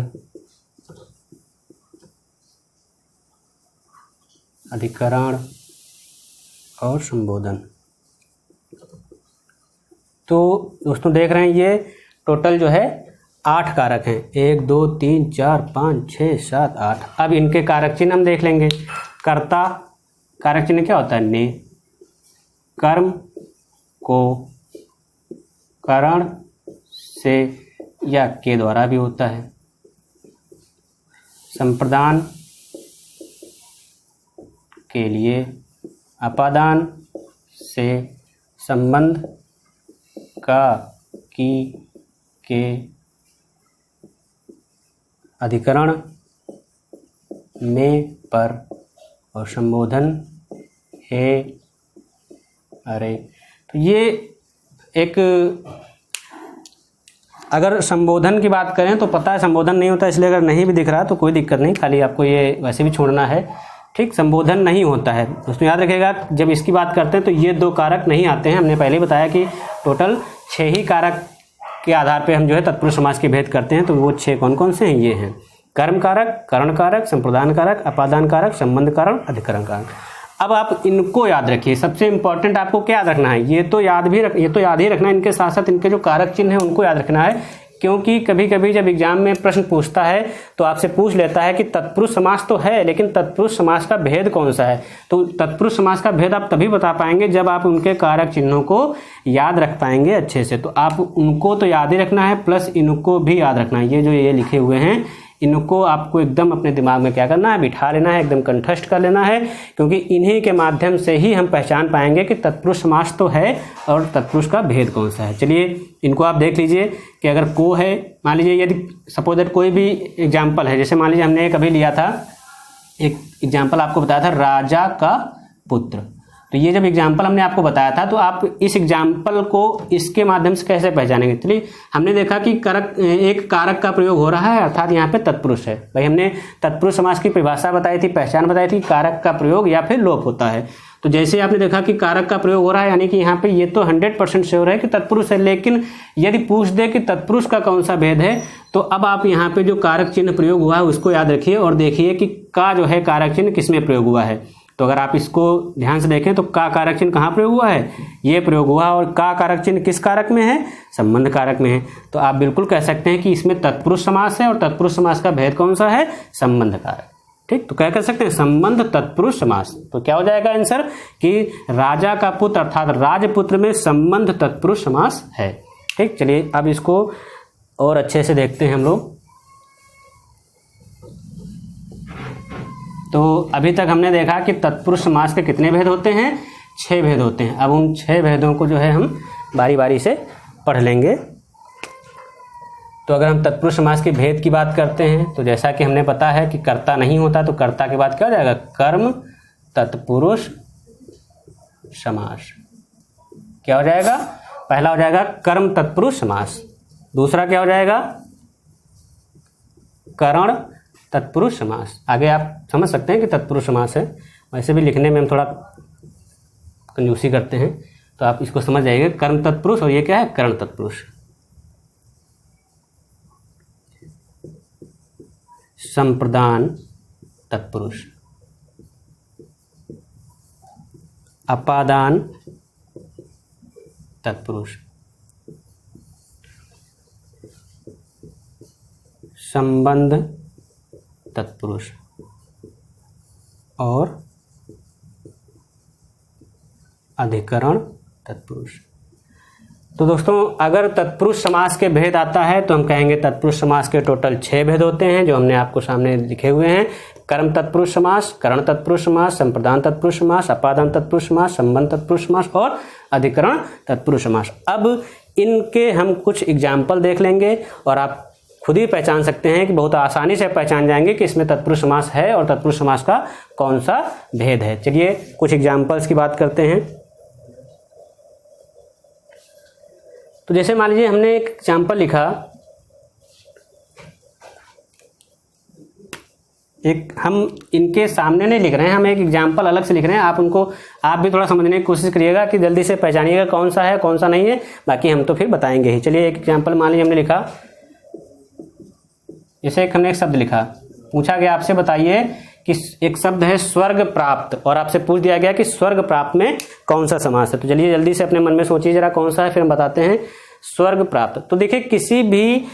अधिकरण और संबोधन। तो दोस्तों देख रहे हैं ये टोटल जो है 8 कारक हैं, 1 2 3 4 5 6 7 8। अब इनके कारक चिन्ह हम देख लेंगे। कर्ता कारक चिन्ह क्या होता है, ने। कर्म को करण से या के द्वारा भी होता है। संप्रदान के लिए अपादान से, संबंध का, की, के, अधिकरण में, पर, और संबोधन है, अरे, तो ये एक, अगर संबोधन की बात करें तो पता है संबोधन नहीं होता, इसलिए अगर नहीं भी दिख रहा तो कोई दिक्कत नहीं, खाली आपको ये वैसे भी छोड़ना है। ठीक, संबोधन नहीं होता है। दोस्तों याद रखिएगा, जब इसकी बात करते हैं तो ये 2 कारक नहीं आते हैं। हमने पहले ही बताया कि टोटल 6 ही कारक के आधार पे हम जो है तत्पुरुष समास के भेद करते हैं। तो वो 6 कौन कौन से हैं? ये हैं कर्म कारक, करण कारक, संप्रदान कारक, अपादान कारक, संबंध कारक, अधिकरण कारक। अब आप इनको याद रखिए। सबसे इंपॉर्टेंट आपको क्या याद रखना है? ये तो याद ही रखना है, इनके साथ साथ इनके जो कारक चिन्ह है उनको याद रखना है, क्योंकि कभी कभी जब एग्जाम में प्रश्न पूछता है तो आपसे पूछ लेता है कि तत्पुरुष समास तो है, लेकिन तत्पुरुष समास का भेद कौन सा है। तो तत्पुरुष समास का भेद आप तभी बता पाएंगे जब आप उनके कारक चिन्हों को याद रख पाएंगे अच्छे से। तो आप उनको तो याद ही रखना है, प्लस इनको भी याद रखना है। ये जो ये लिखे हुए हैं इनको आपको एकदम अपने दिमाग में क्या करना है? बिठा लेना है, एकदम कंठस्थ कर लेना है, क्योंकि इन्हीं के माध्यम से ही हम पहचान पाएंगे कि तत्पुरुष समास तो है और तत्पुरुष का भेद कौन सा है। चलिए इनको आप देख लीजिए कि अगर को है, मान लीजिए यदि सपोज दैट कोई भी एग्जाम्पल है, जैसे मान लीजिए हमने कभी लिया था, एक एग्जाम्पल आपको बताया था राजा का पुत्र। तो ये जब एग्जाम्पल हमने आपको बताया था तो आप इस एग्जाम्पल को इसके माध्यम से कैसे पहचानेंगे? चलिए हमने देखा कि एक कारक का प्रयोग हो रहा है, अर्थात यहाँ पे तत्पुरुष है। भाई हमने तत्पुरुष समास की परिभाषा बताई थी, पहचान बताई थी, कारक का प्रयोग या फिर लोप होता है। तो जैसे आपने देखा कि कारक का प्रयोग हो रहा है, यानी कि यहाँ पे ये तो 100% श्योर है कि तत्पुरुष है। लेकिन यदि पूछ दे कि तत्पुरुष का कौन सा भेद है, तो अब आप यहाँ पे जो कारक चिन्ह प्रयोग हुआ है उसको याद रखिए और देखिए कि का जो है कारक चिन्ह किसमें प्रयोग हुआ है। तो अगर आप इसको ध्यान से देखें तो का कारक चिन्ह कहाँ प्रयोग हुआ है? ये प्रयोग हुआ, और का कारक चिन्ह किस कारक में है? संबंध कारक में है। तो आप बिल्कुल कह सकते हैं कि इसमें तत्पुरुष समास है, और तत्पुरुष समास का भेद कौन सा है? संबंध कारक। ठीक, तो क्या कर सकते हैं? संबंध तत्पुरुष समास। तो क्या हो जाएगा आंसर कि राजा का पुत्र अर्थात राजपुत्र में संबंध तत्पुरुष समास है। ठीक, चलिए अब इसको और अच्छे से देखते हैं हम लोग। तो अभी तक हमने देखा कि तत्पुरुष समास के कितने भेद होते हैं? 6 भेद होते हैं। अब उन 6 भेदों को जो है हम बारी बारी से पढ़ लेंगे। तो अगर हम तत्पुरुष समास के भेद की बात करते हैं तो जैसा कि हमने पता है कि कर्ता नहीं होता, तो कर्ता के बाद क्या हो जाएगा? कर्म तत्पुरुष समास। क्या हो जाएगा? पहला हो जाएगा कर्म तत्पुरुष समास, दूसरा क्या हो जाएगा? करण तत्पुरुष समास। आगे आप समझ सकते हैं कि तत्पुरुष समास है, वैसे भी लिखने में हम थोड़ा कंजूसी करते हैं, तो आप इसको समझ जाइएगा। कर्म तत्पुरुष और ये क्या है? करण तत्पुरुष। संप्रदान तत्पुरुष, अपादान तत्पुरुष, संबंध तत्पुरुष और अधिकरण तत्पुरुष। तो दोस्तों अगर तत्पुरुष समास के भेद आता है तो हम कहेंगे तत्पुरुष समास के टोटल 6 भेद होते हैं, जो हमने आपको सामने लिखे हुए हैं। कर्म तत्पुरुष समास, करण तत्पुरुष समास, संप्रदान तत्पुरुष समास, अपादान तत्पुरुष समास, संबंध तत्पुरुष समास और अधिकरण तत्पुरुष समास। अब इनके हम कुछ एग्जाम्पल देख लेंगे और आप खुद ही पहचान सकते हैं कि बहुत आसानी से पहचान जाएंगे कि इसमें तत्पुरुष समास है और तत्पुरुष समास का कौन सा भेद है। चलिए कुछ एग्जाम्पल्स की बात करते हैं। तो जैसे मान लीजिए हमने एक एग्जाम्पल लिखा, हम इनके सामने नहीं लिख रहे हैं, हम एक एग्जाम्पल अलग से लिख रहे हैं। आप भी थोड़ा समझने की कोशिश करिएगा कि जल्दी से पहचानिएगा कौन सा है कौन सा नहीं है, बाकी हम तो फिर बताएंगे ही। चलिए एक एग्जाम्पल मान लीजिए हमने लिखा, जैसे हमने एक शब्द लिखा, पूछा गया आपसे बताइए कि एक शब्द है स्वर्ग प्राप्त, और आपसे पूछ दिया गया कि स्वर्ग प्राप्त में कौन सा समास है। तो चलिए जल्दी से अपने मन में सोचिए जरा कौन सा है, फिर हम बताते हैं। स्वर्ग प्राप्त, तो देखिए किसी भी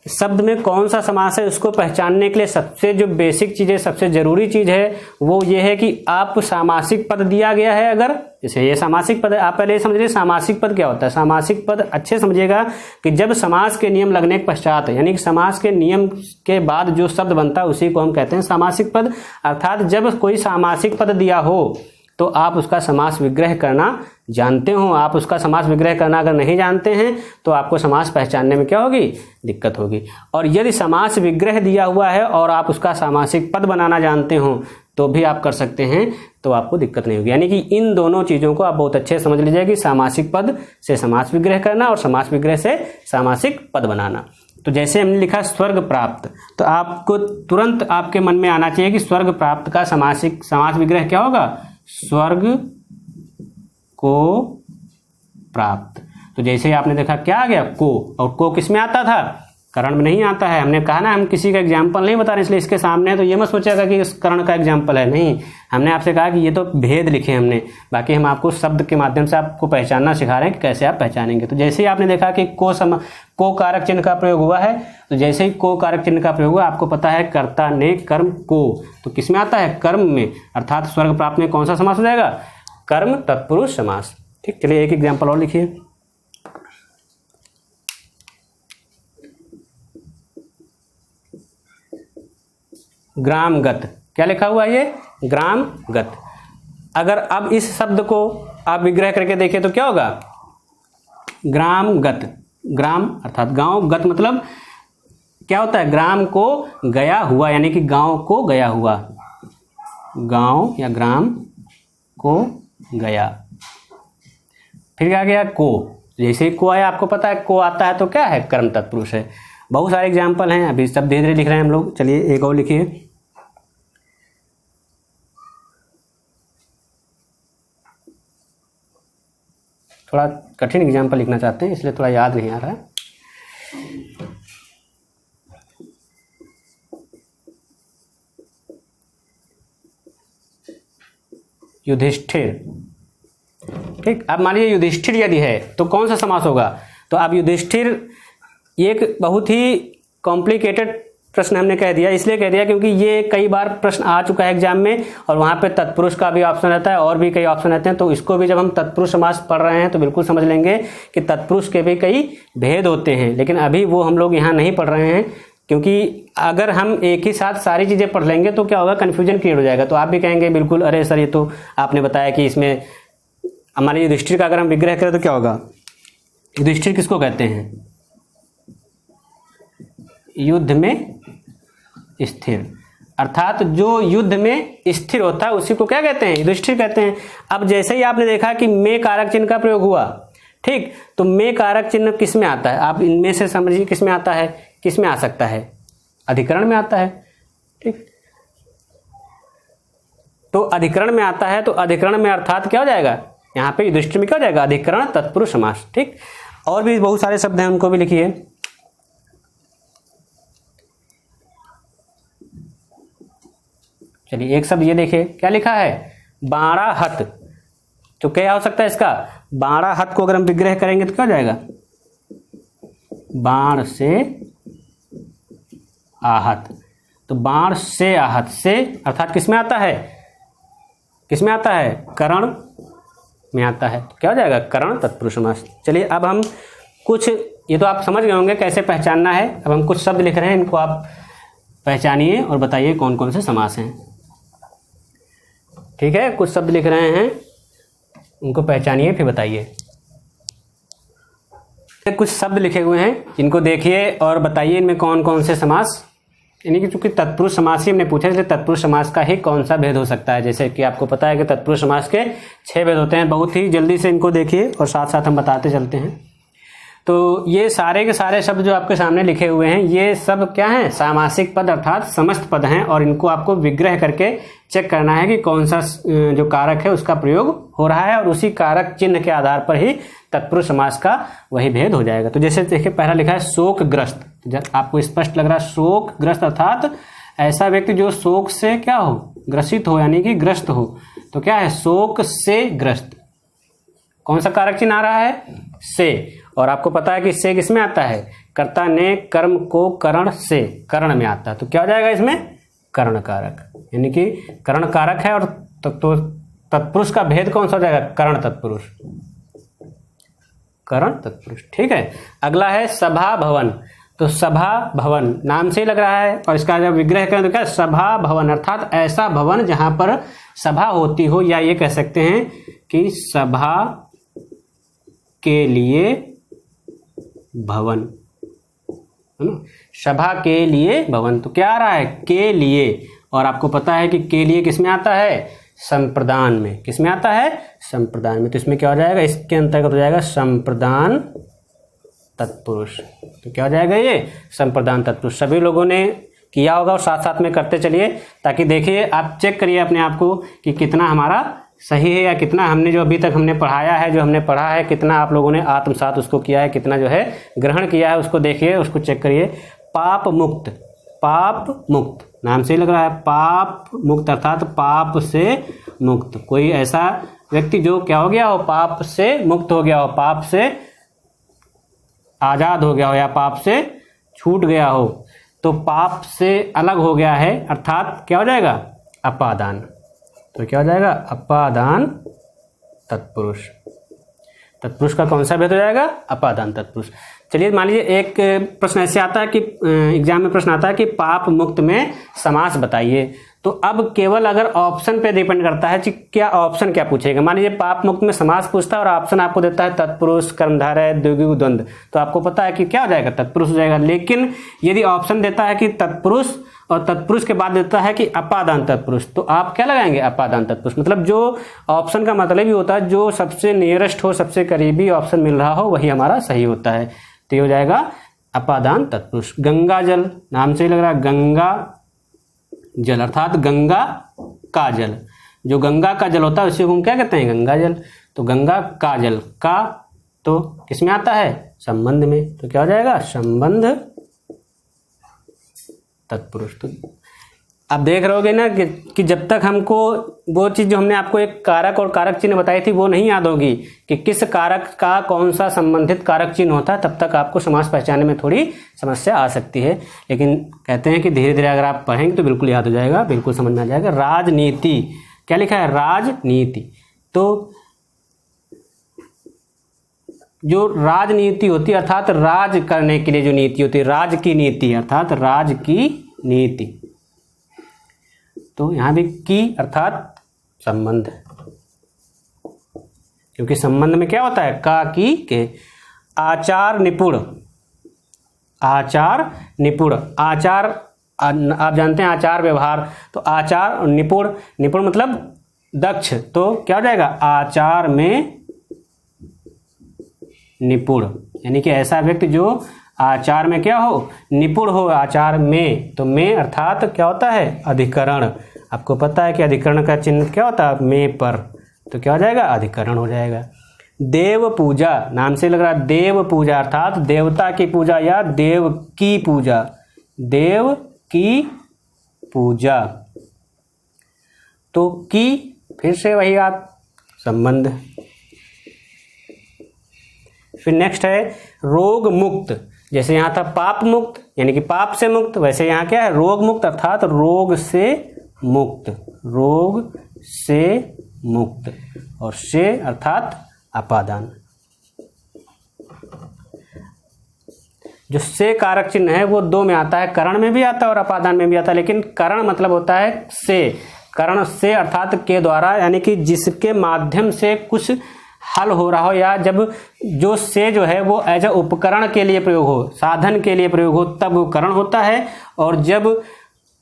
शब्द में कौन सा समास है उसको पहचानने के लिए सबसे जो बेसिक चीज है, सबसे जरूरी चीज है वो ये है कि आप सामासिक पद दिया गया है, अगर जैसे ये सामासिक पद है, आप पहले समझ लीजिए सामासिक पद क्या होता है। सामासिक पद अच्छे समझिएगा कि जब समास के नियम लगने के पश्चात, यानी कि समास के नियम के बाद जो शब्द बनता है उसी को हम कहते हैं सामासिक पद। अर्थात जब कोई सामासिक पद दिया हो तो आप उसका समास विग्रह करना जानते हो। आप उसका समास विग्रह करना अगर नहीं जानते हैं तो आपको समास पहचानने में क्या होगी? दिक्कत होगी। और यदि समास विग्रह दिया हुआ है और आप उसका सामासिक पद बनाना जानते हो तो भी आप कर सकते हैं, तो आपको दिक्कत नहीं होगी। यानी कि इन दोनों चीज़ों को आप बहुत अच्छे से समझ लीजिए कि सामासिक पद से समास विग्रह करना और समास विग्रह से सामासिक पद बनाना। तो जैसे हमने लिखा स्वर्ग प्राप्त, तो आपको तुरंत आपके मन में आना चाहिए कि स्वर्ग प्राप्त का समास विग्रह क्या होगा? स्वर्ग को प्राप्त। तो जैसे आपने देखा क्या आ गया? को। और को किस में आता था? करण में नहीं आता है। हमने कहा ना हम किसी का एग्जाम्पल नहीं बता रहे, इसलिए इसके सामने है तो ये मत सोचेगा कि इस करण का एग्जाम्पल है, नहीं। हमने आपसे कहा कि ये तो भेद लिखे हमने, बाकी हम आपको शब्द के माध्यम से आपको पहचानना सिखा रहे हैं कि कैसे आप पहचानेंगे। तो जैसे ही आपने देखा कि को कारक चिन्ह का प्रयोग हुआ है, तो जैसे ही को कारक चिन्ह का प्रयोग हुआ, आपको पता है कर्ता ने कर्म को, तो किस में आता है? कर्म में। अर्थात स्वर्ग प्राप्त में कौन सा समास हो जाएगा? कर्म तत्पुरुष समास। ठीक, चलिए एक एग्जाम्पल और लिखिए। ग्रामगत। क्या लिखा हुआ है ये? ग्रामगत। अगर अब इस शब्द को आप विग्रह करके देखें तो क्या होगा? ग्रामगत। ग्राम अर्थात गांव, गत मतलब क्या होता है? ग्राम को गया हुआ, यानी कि गांव को गया हुआ। गांव या ग्राम को गया। फिर क्या गया? को। जैसे ही को आया, आपको पता है को आता है तो क्या है? कर्म तत्पुरुष है। बहुत सारे एग्जाम्पल हैं, अभी सब धीरे धीरे लिख रहे हैं हम लोग। चलिए एक और लिखिए। थोड़ा कठिन एग्जाम्पल लिखना चाहते हैं, इसलिए थोड़ा याद नहीं आ रहा है। युधिष्ठिर। ठीक, अब मान लीजिए युधिष्ठिर यदि है तो कौन सा समास होगा? तो अब युधिष्ठिर एक बहुत ही कॉम्प्लिकेटेड प्रश्न हमने कह दिया, इसलिए कह दिया क्योंकि ये कई बार प्रश्न आ चुका है एग्जाम में, और वहाँ पे तत्पुरुष का भी ऑप्शन रहता है और भी कई ऑप्शन रहते हैं। तो इसको भी जब हम तत्पुरुष समास पढ़ रहे हैं तो बिल्कुल समझ लेंगे कि तत्पुरुष के भी कई भेद होते हैं, लेकिन अभी वो हम लोग यहाँ नहीं पढ़ रहे हैं, क्योंकि अगर हम एक ही साथ सारी चीज़ें पढ़ लेंगे तो क्या होगा? कन्फ्यूजन क्रिएट हो जाएगा। तो आप भी कहेंगे बिल्कुल, अरे सर ये तो आपने बताया कि इसमें हमारे युधिष्ठिर का अगर हम विग्रह करें तो क्या होगा? युधिष्ठिर किसको कहते हैं? युद्ध में स्थिर, अर्थात जो युद्ध में स्थिर होता है उसी को क्या कहते हैं? युधिष्ठिर कहते हैं। अब जैसे ही आपने देखा कि में कारक चिन्ह का प्रयोग हुआ, ठीक, तो में कारक चिन्ह किस में आता है? आप इनमें से समझिए किस में आता है, किस में आ सकता है? अधिकरण में आता है। ठीक, तो अधिकरण में आता है, तो अधिकरण में अर्थात क्या हो जाएगा? यहाँ पे युधिष्ठिर में क्या हो जाएगा? अधिकरण तत्पुरुष समास। ठीक, और भी बहुत सारे शब्द हैं, उनको भी लिखिए। चलिए एक शब्द ये देखिए, क्या लिखा है? बाणाहत। तो क्या हो सकता है इसका? बाणाहत को अगर हम विग्रह करेंगे तो क्या हो जाएगा? बाण से आहत। तो बाण से आहत, से अर्थात किस में आता है? किस में आता है? करण में आता है। तो क्या हो जाएगा? करण तत्पुरुष समास। चलिए अब हम कुछ, ये तो आप समझ गए होंगे कैसे पहचानना है। अब हम कुछ शब्द लिख रहे हैं, इनको आप पहचानिए और बताइए कौन कौन से समास हैं। ठीक है, कुछ शब्द लिख रहे हैं, उनको पहचानिए फिर बताइए। कुछ शब्द लिखे हुए हैं, इनको देखिए और बताइए इनमें कौन कौन से समास, यानी कि चूंकि तत्पुरुष समास ही हमने पूछा, इसलिए तत्पुरुष समास का ही कौन सा भेद हो सकता है। जैसे कि आपको पता है कि तत्पुरुष समास के 6 भेद होते हैं। बहुत ही जल्दी से इनको देखिए और साथ साथ हम बताते चलते हैं। तो ये सारे के सारे शब्द जो आपके सामने लिखे हुए हैं, ये सब क्या हैं? सामासिक पद अर्थात समस्त पद हैं, और इनको आपको विग्रह करके चेक करना है कि कौन सा जो कारक है उसका प्रयोग हो रहा है, और उसी कारक चिन्ह के आधार पर ही तत्पुरुष समास का वही भेद हो जाएगा। तो जैसे देखिए पहला लिखा है शोकग्रस्त। आपको स्पष्ट लग रहा है, शोकग्रस्त अर्थात ऐसा व्यक्ति जो शोक से क्या हो? ग्रसित हो, यानी कि ग्रस्त हो। तो क्या है? शोक से ग्रस्त। कौन सा कारक चिन्ह आ रहा है? से। और आपको पता है कि से किस में आता है? कर्ता ने कर्म को करण से, करण में आता है। तो क्या हो जाएगा इसमें? करण कारक, यानी कि करण कारक है। और तो तत्पुरुष का भेद कौन सा हो जाएगा? करण तत्पुरुष, करण तत्पुरुष। ठीक है, अगला है सभा भवन। तो सभा भवन नाम से ही लग रहा है, और इसका जब विग्रह करें तो क्या? सभा भवन अर्थात ऐसा भवन जहां पर सभा होती हो, या ये कह सकते हैं कि सभा के लिए भवन, है ना? सभा के लिए भवन। तो क्या आ रहा है? के लिए, और आपको पता है कि के लिए किस में आता है, संप्रदान में। किस में आता है, संप्रदान में। तो इसमें क्या हो जाएगा, इसके अंतर्गत हो जाएगा संप्रदान तत्पुरुष। तो क्या हो जाएगा ये, संप्रदान तत्पुरुष। सभी लोगों ने किया होगा और साथ साथ में करते चलिए, ताकि देखिए आप चेक करिए अपने आप को कि कितना हमारा सही है या कितना हमने जो अभी तक हमने पढ़ाया है, जो हमने पढ़ा है, कितना आप लोगों ने आत्मसात उसको किया है, कितना जो है ग्रहण किया है, उसको देखिए, उसको चेक करिए। पाप मुक्त, पाप मुक्त नाम से ही लग रहा है, पाप मुक्त अर्थात पाप से मुक्त। कोई ऐसा व्यक्ति जो क्या हो गया हो, पाप से मुक्त हो गया हो, पाप से आजाद हो गया हो या पाप से छूट गया हो, तो पाप से अलग हो गया है, अर्थात क्या हो जाएगा, अपादान। तो क्या हो जाएगा, अपादान तत्पुरुष। तत्पुरुष का कौन सा भेद हो जाएगा, अपादान तत्पुरुष। चलिए मान लीजिए एक प्रश्न ऐसे आता है कि एग्जाम में प्रश्न आता है कि पाप मुक्त में समास बताइए। तो अब केवल अगर ऑप्शन पे डिपेंड करता है कि क्या ऑप्शन क्या पूछेगा। मान लीजिए पाप मुक्त में समास पूछता है और ऑप्शन आपको देता है तत्पुरुष, कर्मधारय, द्विगु, द्वंद्व, तो आपको पता है कि क्या हो जाएगा, तत्पुरुष हो जाएगा। लेकिन यदि ऑप्शन देता है कि तत्पुरुष और तत्पुरुष के बाद देता है कि अपादान तत्पुरुष, तो आप क्या लगाएंगे, अपादान तत्पुरुष। मतलब जो ऑप्शन का मतलब ही होता है जो सबसे नियरेस्ट हो, सबसे करीबी ऑप्शन मिल रहा हो, वही हमारा सही होता है। तो ये हो जाएगा अपादान तत्पुरुष। गंगा जल नाम से ही लग रहा है, गंगा जल अर्थात गंगा का जल। जो गंगा का जल होता है उसे हम क्या कहते हैं, गंगा जल। तो गंगा का जल, का तो किसमें आता है, संबंध में। तो क्या हो जाएगा, संबंध तत्पुरुष। तो आप देख रहोगे ना कि जब तक हमको वो चीज़ जो हमने आपको एक कारक और कारक चिन्ह बताई थी वो नहीं याद होगी कि किस कारक का कौन सा संबंधित कारक चिन्ह होता है, तब तक आपको समास पहचानने में थोड़ी समस्या आ सकती है। लेकिन कहते हैं कि धीरे धीरे अगर आप पढ़ेंगे तो बिल्कुल याद हो जाएगा, बिल्कुल समझ में आ जाएगा। राजनीति, क्या लिखा है, राजनीति। तो जो राजनीति होती है अर्थात राज करने के लिए जो नीति होती है, राज की नीति अर्थात राज की नीति। तो यहां भी की अर्थात संबंध, क्योंकि संबंध में क्या होता है, का की के। आचार निपुण, आचार निपुण, आचार आप जानते हैं आचार व्यवहार, तो आचार निपुण, निपुण मतलब दक्ष। तो क्या हो जाएगा, आचार में निपुण, यानी कि ऐसा व्यक्ति जो आचार में क्या हो, निपुण हो आचार में। तो में अर्थात क्या होता है, अधिकरण। आपको पता है कि अधिकरण का चिन्ह क्या होता है, में पर। तो क्या हो जाएगा, अधिकरण हो जाएगा। देव पूजा नाम से लग रहा है, देव पूजा अर्थात देवता की पूजा या देव की पूजा, देव की पूजा। तो की फिर से वही आप संबंध। फिर नेक्स्ट है रोग मुक्त। जैसे यहाँ था पाप मुक्त यानी कि पाप से मुक्त, वैसे यहाँ क्या है, रोग मुक्त अर्थात रोग से मुक्त, रोग से मुक्त। और से अर्थात अपादान। जो से कारक चिन्ह है वो दो में आता है, करण में भी आता है और अपादान में भी आता है। लेकिन करण मतलब होता है से, करण से अर्थात के द्वारा, यानी कि जिसके माध्यम से कुछ हल हो रहा हो, या जब जो से जो है वो एज अ उपकरण के लिए प्रयोग हो, साधन के लिए प्रयोग हो, तब वो करण होता है। और जब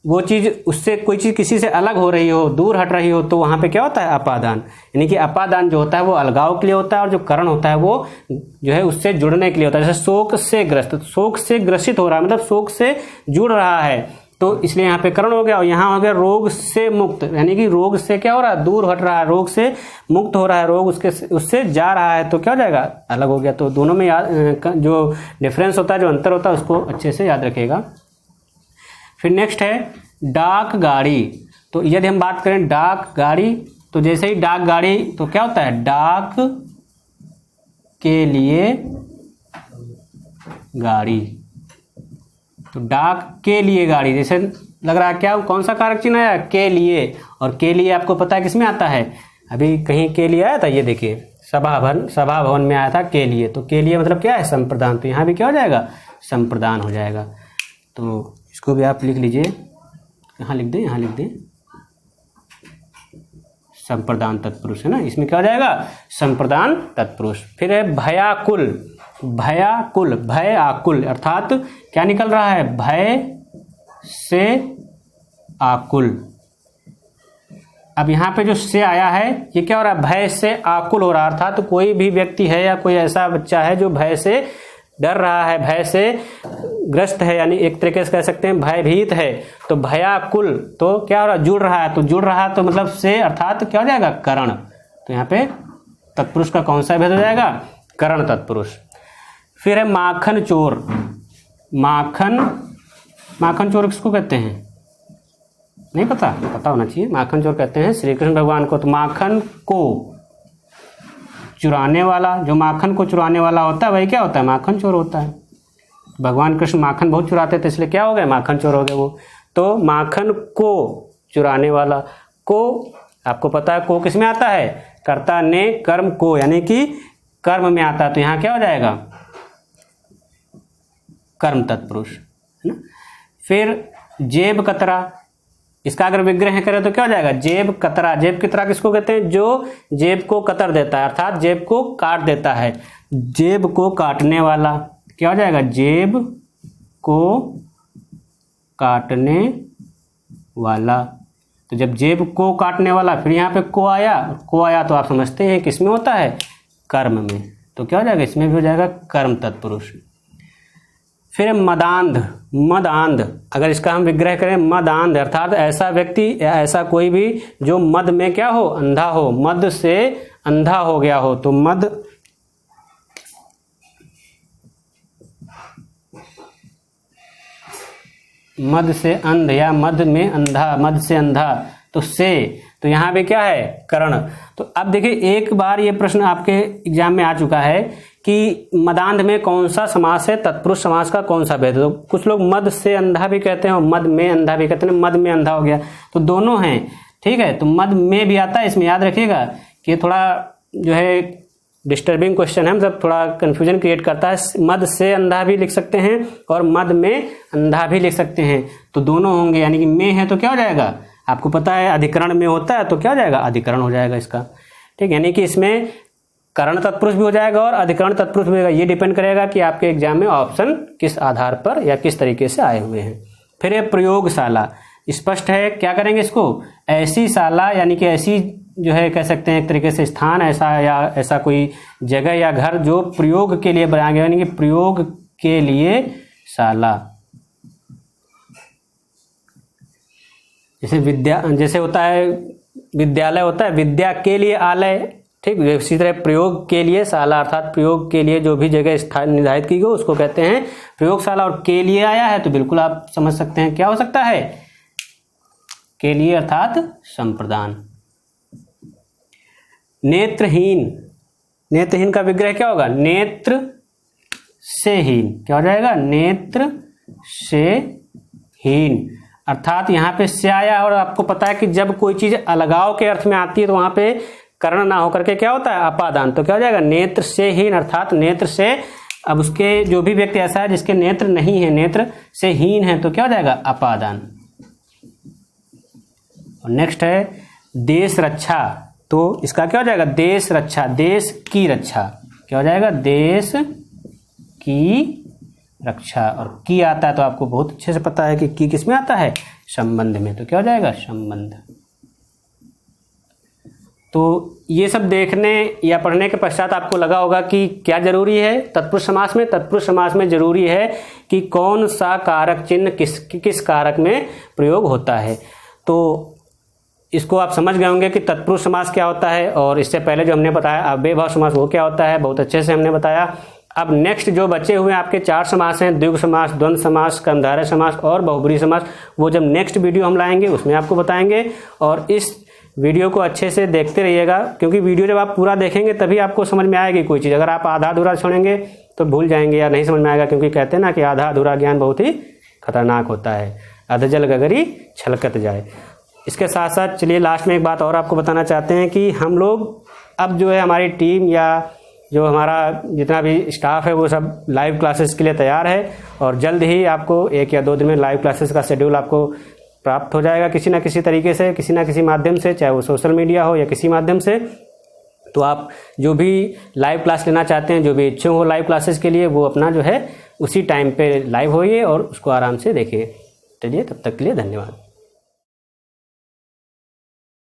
वो चीज़ उससे कोई चीज़ किसी से अलग हो रही हो, दूर हट रही हो, तो वहाँ पे क्या होता है, अपादान। यानी कि अपादान जो होता है वो अलगाव के लिए होता है और जो करण होता है वो जो है उससे जुड़ने के लिए होता है। जैसे शोक से ग्रस्त, शोक से ग्रसित हो रहा है मतलब शोक से जुड़ रहा है, तो इसलिए यहाँ पे करण हो गया। और यहाँ हो गया रोग से मुक्त, यानी कि रोग से क्या हो रहा है, दूर हट रहा है, रोग से मुक्त हो रहा है, रोग उससे जा रहा है, तो क्या हो जाएगा, अलग हो गया। तो दोनों में जो डिफरेंस होता है, जो अंतर होता है, उसको अच्छे से याद रखिएगा। फिर नेक्स्ट है डाक गाड़ी। तो यदि हम बात करें डाक गाड़ी, तो जैसे ही डाक गाड़ी, तो क्या होता है, डाक के लिए गाड़ी। तो डाक के लिए गाड़ी, जैसे लग रहा है क्या, कौन सा कारक चिन्ह आया, के लिए। और के लिए आपको पता है किसमें आता है, अभी कहीं के लिए आया था, ये देखिए सभा भवन में आया था के लिए। तो के लिए मतलब क्या है, संप्रदान। तो यहाँ भी क्या हो जाएगा, संप्रदान हो जाएगा। तो इसको भी आप लिख लीजिए, यहाँ लिख दें, यहाँ लिख दें, संप्रदान तत्पुरुष है ना, इसमें क्या हो जाएगा, संप्रदान तत्पुरुष। फिर है भयाकुल, भयाकुल, भय आकुल अर्थात क्या निकल रहा है, भय से आकुल। अब यहाँ पे जो से आया है ये क्या हो रहा है, भय से आकुल हो रहा था। तो कोई भी व्यक्ति है या कोई ऐसा बच्चा है जो भय से डर रहा है, भय से ग्रस्त है, यानी एक तरीके से कह सकते हैं भयभीत है, तो भयाकुल, तो क्या हो रहा है, जुड़ रहा है। तो जुड़ रहा तो मतलब से अर्थात क्या हो जाएगा, करण। तो यहाँ पे तत्पुरुष का कौन सा भेद हो जाएगा, करण तत्पुरुष। फिर है माखन चोर। माखन चोर किसको कहते हैं, नहीं पता, पता होना चाहिए। माखन चोर कहते हैं श्री कृष्ण भगवान को। तो माखन को चुराने वाला, जो माखन को चुराने वाला होता है वही क्या होता है, माखन चोर होता है। भगवान कृष्ण माखन बहुत चुराते थे, इसलिए क्या हो गए, माखन चोर हो गए वो। तो माखन को चुराने वाला, को आपको पता है को किस में आता है, कर्ता ने कर्म को, यानी कि कर्म में आता है। तो यहाँ क्या हो जाएगा, कर्म तत्पुरुष, है ना। फिर जेब कतरा, इसका अगर विग्रह करें तो क्या हो जाएगा, जेब कतरा। जेब कतरा किसको कहते हैं, जो जेब को कतर देता है, अर्थात जेब को काट देता है। जेब को काटने वाला क्या हो जाएगा, जेब को काटने वाला। तो जब जेब को काटने वाला, फिर यहाँ पे को आया तो आप समझते हैं किसमें होता है, कर्म में। तो क्या हो जाएगा, इसमें भी हो जाएगा कर्म तत्पुरुष। फिर मदांध। अगर इसका हम विग्रह करें, मदांध अर्थात ऐसा व्यक्ति या ऐसा कोई भी जो मद में क्या हो, अंधा हो, मद से अंधा हो गया हो। तो मद से अंध या मद में अंधा, मद से अंधा। तो यहाँ पे क्या है, करण। तो अब देखिए, एक बार ये प्रश्न आपके एग्जाम में आ चुका है कि मदांध में कौन सा समास है, तत्पुरुष समास का कौन सा भेद है। तो कुछ लोग मद से अंधा भी कहते हैं और मद में अंधा भी कहते हैं, मद में अंधा हो गया। तो दोनों हैं, ठीक है। तो मद में भी आता है, इसमें याद रखिएगा कि ये थोड़ा जो है डिस्टर्बिंग क्वेश्चन है, मतलब थोड़ा कन्फ्यूजन क्रिएट करता है। मद से अंधा भी लिख सकते हैं और मद में अंधा भी लिख सकते हैं। तो दोनों होंगे, यानी कि में है तो क्या हो जाएगा, आपको पता है अधिकरण में होता है तो क्या हो जाएगा, अधिकरण हो जाएगा इसका, ठीक। यानी कि इसमें करण तत्पुरुष भी हो जाएगा और अधिकरण तत्पुरुष भी होगा। ये डिपेंड करेगा कि आपके एग्जाम में ऑप्शन किस आधार पर या किस तरीके से आए हुए हैं। फिर ये प्रयोगशाला, स्पष्ट है क्या करेंगे इसको, ऐसी शाला, यानी कि ऐसी जो है कह सकते हैं एक तरीके से स्थान, ऐसा या ऐसा कोई जगह या घर जो प्रयोग के लिए बनाया गया, यानी कि प्रयोग के लिए शाला। जैसे होता है विद्यालय, होता है विद्या के लिए आलय, ठीक। इसी तरह प्रयोग के लिए शाला, अर्थात प्रयोग के लिए जो भी जगह स्थान निर्धारित की गई उसको कहते हैं प्रयोगशाला। और के लिए आया है तो बिल्कुल आप समझ सकते हैं क्या हो सकता है, के लिए अर्थात संप्रदान। नेत्रहीन का विग्रह क्या होगा, नेत्र से हीन। क्या हो जाएगा, नेत्र से हीन। अर्थात यहाँ पे से आया और आपको पता है कि जब कोई चीज अलगाव के अर्थ में आती है तो वहां पे कर्ण ना होकर के क्या होता है, अपादान। तो क्या हो जाएगा, नेत्र से हीन, अर्थात नेत्र से, अब उसके जो भी व्यक्ति ऐसा है जिसके नेत्र नहीं है, नेत्र से हीन है, तो क्या हो जाएगा, अपादान। और नेक्स्ट है देश रक्षा। तो इसका क्या हो जाएगा, देश रक्षा, देश की रक्षा। क्या हो जाएगा, देश की रक्षा। और की आता है तो आपको बहुत अच्छे से पता है कि की किस में आता है, संबंध में। तो क्या हो जाएगा, संबंध। तो ये सब देखने या पढ़ने के पश्चात आपको लगा होगा कि क्या जरूरी है तत्पुरुष समास में। तत्पुरुष समास में जरूरी है कि कौन सा कारक चिन्ह किस कारक में प्रयोग होता है। तो इसको आप समझ गए होंगे कि तत्पुरुष समास क्या होता है, और इससे पहले जो हमने बताया अव्ययभाव समास वो क्या होता है, बहुत अच्छे से हमने बताया। अब नेक्स्ट जो बचे हुए आपके 4 समास हैं, द्विगु समास, द्वंद्व समास, कर्मधारय समास और बहुब्रीहि समास, वो जब नेक्स्ट वीडियो हम लाएंगे उसमें आपको बताएंगे। और इस वीडियो को अच्छे से देखते रहिएगा, क्योंकि वीडियो जब आप पूरा देखेंगे तभी आपको समझ में आएगी कोई चीज़। अगर आप आधा अधूरा छोड़ेंगे तो भूल जाएंगे या नहीं समझ में आएगा, क्योंकि कहते हैं ना कि आधा अधूरा ज्ञान बहुत ही खतरनाक होता है, अधजल गगरी छलकत जाए। इसके साथ साथ चलिए लास्ट में एक बात और आपको बताना चाहते हैं कि हम लोग अब जो है हमारी टीम या जो हमारा जितना भी स्टाफ है वो सब लाइव क्लासेस के लिए तैयार है, और जल्द ही आपको 1 या 2 दिन में लाइव क्लासेस का शेड्यूल आपको प्राप्त हो जाएगा किसी ना किसी तरीके से, किसी ना किसी माध्यम से, चाहे वो सोशल मीडिया हो या किसी माध्यम से। तो आप जो भी लाइव क्लास लेना चाहते हैं, जो भी इच्छुक हो लाइव क्लासेस के लिए, वो अपना जो है उसी टाइम पे लाइव होइए और उसको आराम से देखिए। चलिए, तब तक के लिए धन्यवाद।